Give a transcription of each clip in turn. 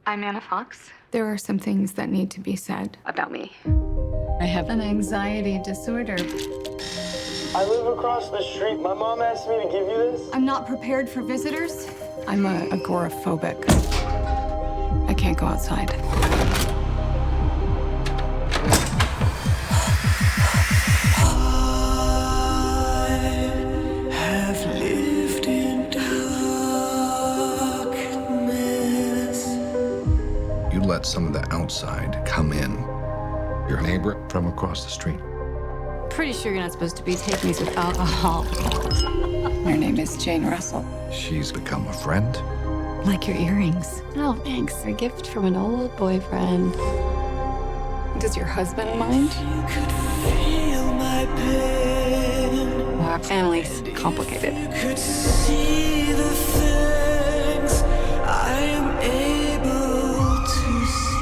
I'm Anna Fox. There are some things that need to be said. About me. I have an anxiety disorder. I live across the street. My mom asked me to give you this. I'm not prepared for visitors. I'm agoraphobic. I can't go outside. You let some of the outside come in. Your neighbor from across the street. Pretty sure you're not supposed to be taking these with alcohol. Her name is Jane Russell. She's become a friend. Like your earrings. Oh, thanks. A gift from an old boyfriend. Does your husband mind? Well, our family's complicated. Could see the things I am able to see.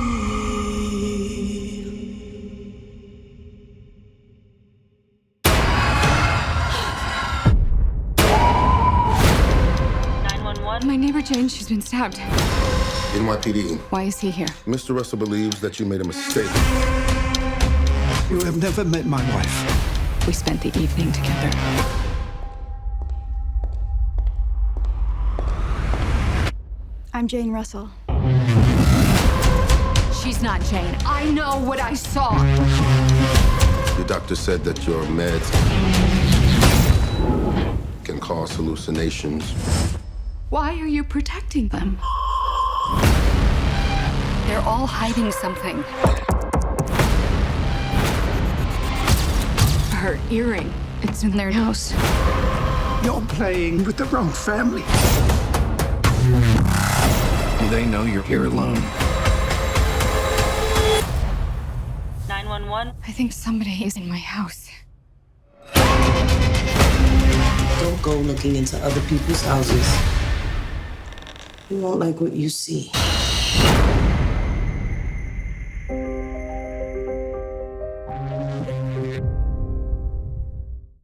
911. My neighbor Jane, she's been stabbed. NYPD. Why is he here? Mr. Russell believes that you made a mistake. You have never met my wife. We spent the evening together. I'm Jane Russell. She's not Jane. I know what I saw. Your doctor said that your meds can cause hallucinations. Why are you protecting them? They're all hiding something. Her earring, it's in their house. You're playing with the wrong family. They know you're here alone. 911. I think somebody is in my house. Don't go looking into other people's houses. You won't like what you see.